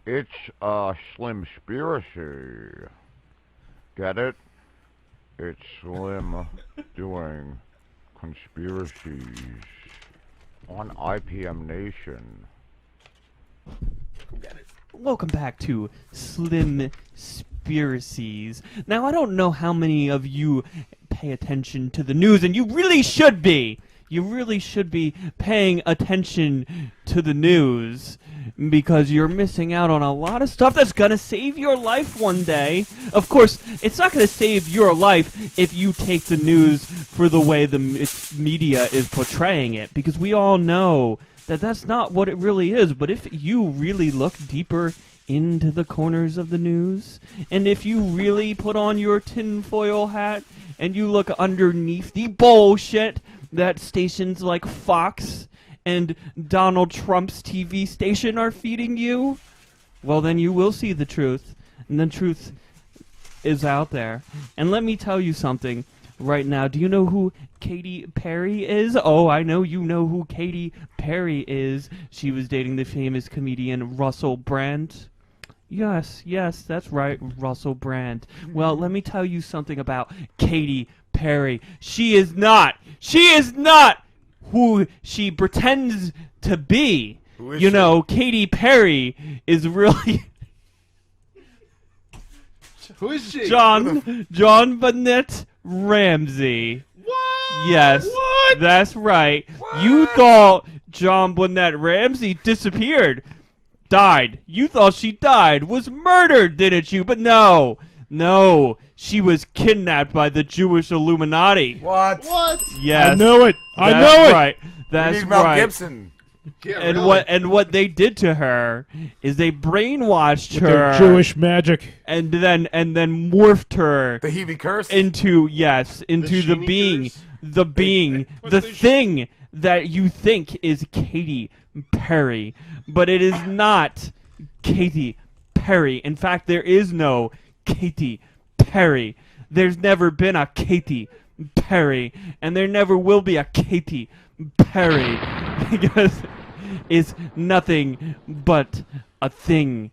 It's a Slimspiracy. Get it? It's Slim doing conspiracies on IPM Nation. Welcome back to Slimspiracies. Now, I don't know how many of you pay attention to the news, and you really should be. You really should be paying attention to the news because you're missing out on a lot of stuff that's going to save your life one day. Of course, it's not going to save your life if you take the news for the way the media is portraying it, because we all know that that's not what it really is. But if you really look deeper into the corners of the news, and if you really put on your tinfoil hat and you look underneath the bullshit that stations like Fox and Donald Trump's TV station are feeding you, well, then you will see the truth. And the truth is out there. And let me tell you something right now. Do you know who Katy Perry is? Oh, I know you know who Katy Perry is. She was dating the famous comedian Russell Brand. Yes, that's right, Russell Brand. Well, let me tell you something about Katy Perry. She is not who she pretends to be. You know, Katy Perry is really Who is she? Jonbenet Ramsey. What? Yes, What? that's right. What? You thought Jonbenet Ramsey disappeared, died. You thought she died, was murdered, didn't you? But no, she was kidnapped by the Jewish Illuminati. What? What? Yes, I know it. I that's know it. right. We That's need Mel right. Gibson. Yeah, And really. what they did to her is they brainwashed With her, their Jewish magic. and then morphed her The Hebe curse. into the Sheeny being, curse? the thing that you think is Katy Perry, but it is not Katy Perry. In fact, there is no Katy Perry. There's never been a Katy Perry, and there never will be a Katy Perry, because it's nothing but a thing.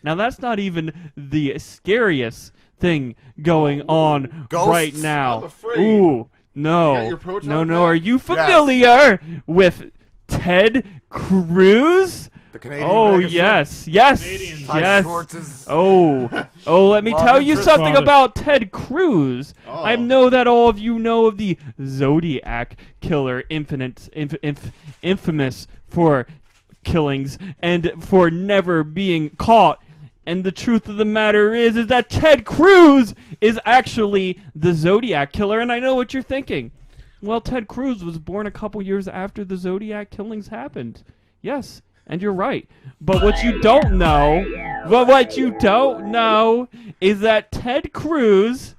Now, that's not even the scariest thing going on Ghosts? right now. I'm afraid. Ooh, no. You got your proton No. Are pack? you familiar with Ted Cruz? The Canadian Oh, Megastar. yes. Canadians. Ty Schwartz's. Oh, let me Love tell you interest. something Father. about Ted Cruz. Oh. I know that all of you know of the Zodiac Killer, infamous for killings and for never being caught. And the truth of the matter is that Ted Cruz is actually the Zodiac Killer. And I know what you're thinking. Well, Ted Cruz was born a couple years after the Zodiac killings happened. Yes, and you're right. But what you don't know is that Ted Cruz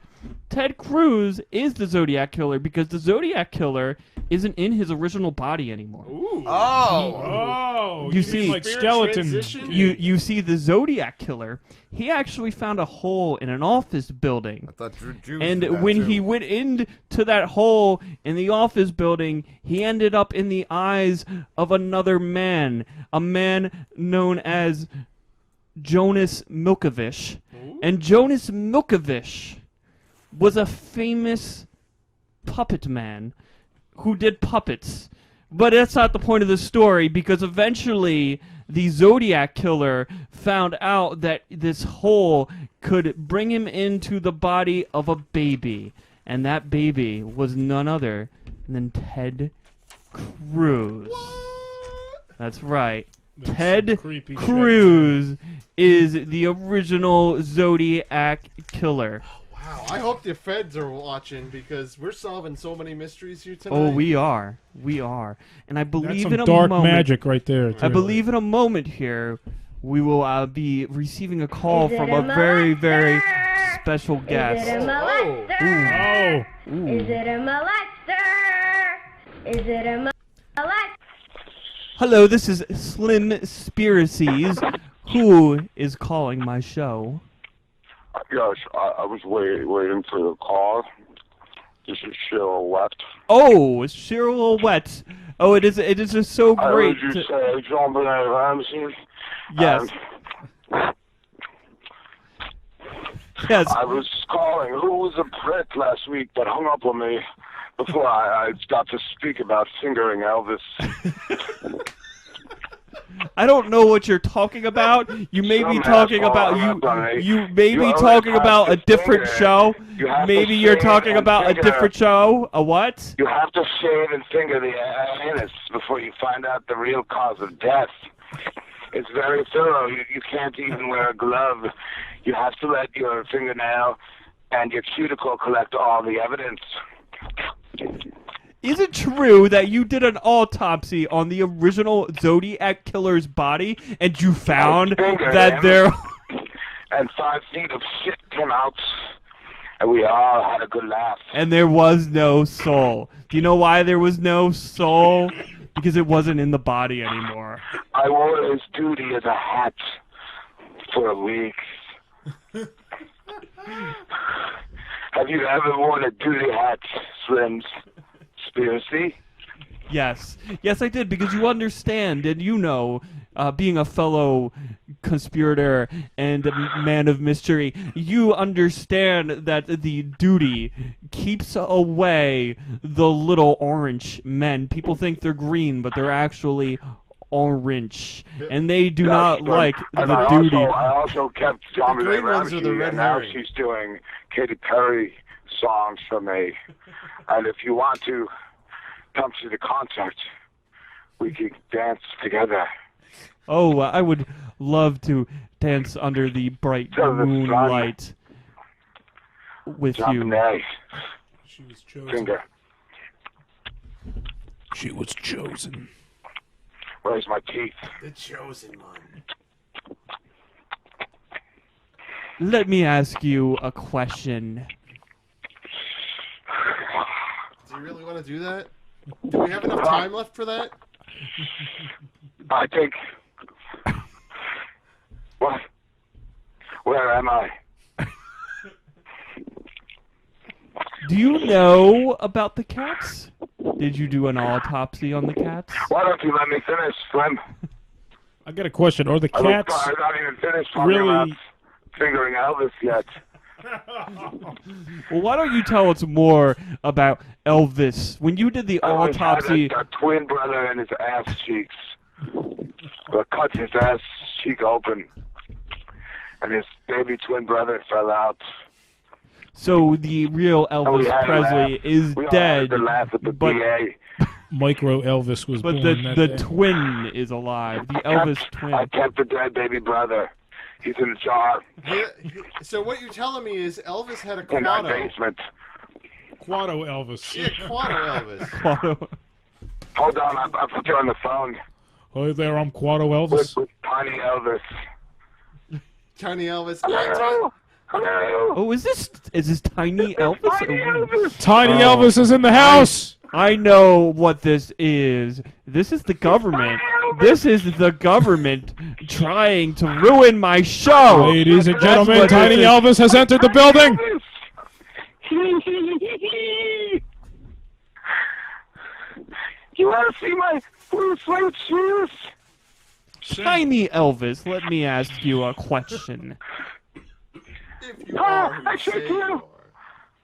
is the Zodiac Killer, because the Zodiac Killer isn't in his original body anymore. Ooh. Oh. Oh, You mean see- like Spirit skeleton. transition? You see, the Zodiac Killer, he actually found a hole in an office building. I thought Jews did And that when too. he went into that hole in the office building, he ended up in the eyes of another man, a man known as Jonas Milkovich. And Jonas Milkovich was a famous puppet man who did puppets. But that's not the point of the story, because eventually the Zodiac Killer found out that this hole could bring him into the body of a baby. And that baby was none other than Ted Cruz. That's right. That's Ted some creepy shit. Cruz is the original Zodiac Killer. Wow. I hope the feds are watching, because we're solving so many mysteries here tonight. Oh, we are. And I That's believe some in a dark moment. magic right there. I too. believe in a moment here we will be receiving a call from a very, very special guest. Is it a Oh. molester? Oh, Ooh. Is it a molester? Is it a molester? Hello, this is Slimspiracies. Who is calling my show? Yes, I was waiting for the call. This is Cyril Wecht. Oh, it's Cyril Wecht. Oh, it is just so great. I heard you say Jonbenet Ramsey. Yes. Yes. I was calling. Who was a prick last week that hung up on me before I got to speak about fingering Elvis? I don't know what you're talking about. You may be talking about you may be talking about a different show. Maybe you're talking about a different show. A what? You have to shave and finger the anus before you find out the real cause of death. It's very thorough. You can't even wear a glove. You have to let your fingernail and your cuticle collect all the evidence. Is it true that you did an autopsy on the original Zodiac Killer's body and you found that there... And 5 feet of shit came out, and we all had a good laugh. And there was no soul. Do you know why there was no soul? Because it wasn't in the body anymore. I wore his duty as a hat for a week. Have you ever worn a duty hat, Slimspiracy? Yes. Yes, I did, because you understand, and you know, being a fellow conspirator and a man of mystery, you understand that the duty keeps away the little orange men. People think they're green, but they're actually orange, and they do not like the duty. I also kept Jonbenet ones are Ramsey, the red and now herring. she's doing Katy Perry songs for me. And if you want to come to the concert, we can dance together. Oh, I would love to dance under the bright So the sun. moonlight with you. Jonbenet, She was chosen. finger. She was chosen. Where's my teeth? The chosen one. Let me ask you a question. Do you really want to do that? Do we have enough time left for that? I think... What? Where am I? Do you know about the cats? Did you do an autopsy on the cats? Why don't you let me finish, Slim? I got a question. Are the I'm cats not even finished talking really... about fingering Elvis yet. Well, why don't you tell us more about Elvis? When you did the Elvis autopsy... had a twin brother in his ass cheeks. But cut his ass cheek open. And his baby twin brother fell out. So the real And we Elvis had to Presley laugh. is We all dead, had to laugh at the but DA. Micro Elvis was but born the that day? twin is alive. The Elvis twin. I kept the dead baby brother. He's in a jar So what you're telling me is Elvis had a in our Quado. basement. Quado Elvis. Yeah, Quado Elvis. Quado. Hold on, I put you on the phone Hi there, I'm Quado Elvis. with Tiny Elvis. Tiny Elvis. Hello? Hello? Oh, is this Tiny Elvis? Tiny Elvis! Tiny Oh. Elvis is in the house! I know what this is. This is the government. This is the government trying to ruin my show. Ladies and That's gentlemen, what Tiny this is. Elvis has entered the building! You want to see my blue suede shoes? Tiny Elvis, let me ask you a question. If you are who I you said say to you you. are.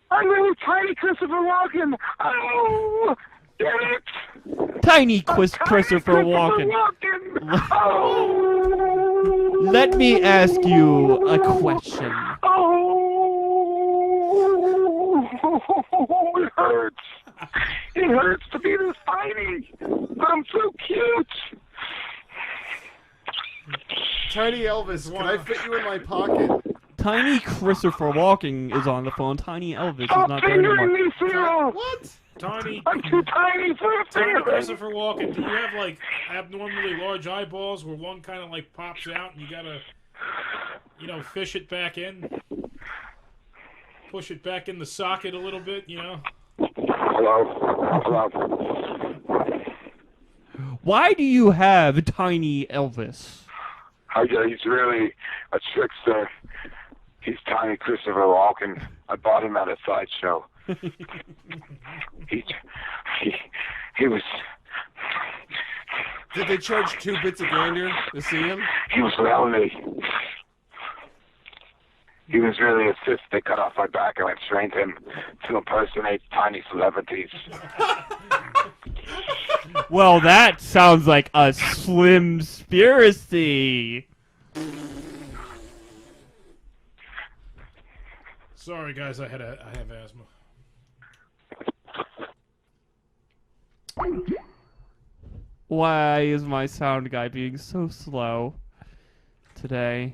I'm really tiny Christopher Walken. Oh, get it? Tiny Christopher Walken. Oh. Let me ask you a question. Oh, it hurts. It hurts to be this tiny, but I'm so cute. Tiny Elvis, can I fit you in my pocket? Tiny Christopher Walken is on the phone. Tiny Elvis is Stop not there fingering anymore. me, Cyril. What? Tiny, I'm too tiny for a Tiny finger. Christopher Walken, do you have like abnormally large eyeballs where one kind of like pops out and you gotta, you know, fish it back in? Push it back in the socket a little bit, you know? Hello? Hello? Why do you have Tiny Elvis? He's really a trickster. He's tiny Christopher Walken. I bought him at a sideshow. he was... Did they charge 2 bits of gander to see him? He was lonely. He was really a sis. They cut off my back and I trained him to impersonate tiny celebrities. Well, that sounds like a Slimspiracy. Sorry, guys, I have asthma. Why is my sound guy being so slow today?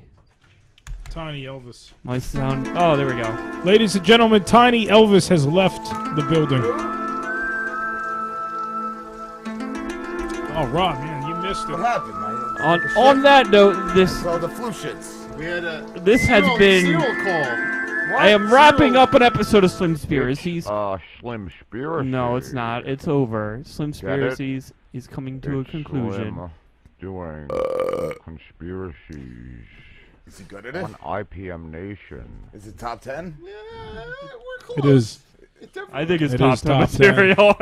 Tiny Elvis. My sound... Oh, there we go. Ladies and gentlemen, Tiny Elvis has left the building. Oh, Rob, man, you missed it. What happened, man? On that note, this Well, the flu shits. We had a... This has been... Cyril call. I am wrapping up an episode of Slimspiracies. Slimspiracies. No, it's not. It's over. Slimspiracies is coming to a conclusion. Slim doing conspiracies Is he good at it? on IPM Nation. Is it top 10? Yeah, we're close. It is. I think it's It top is 10 top 10. material.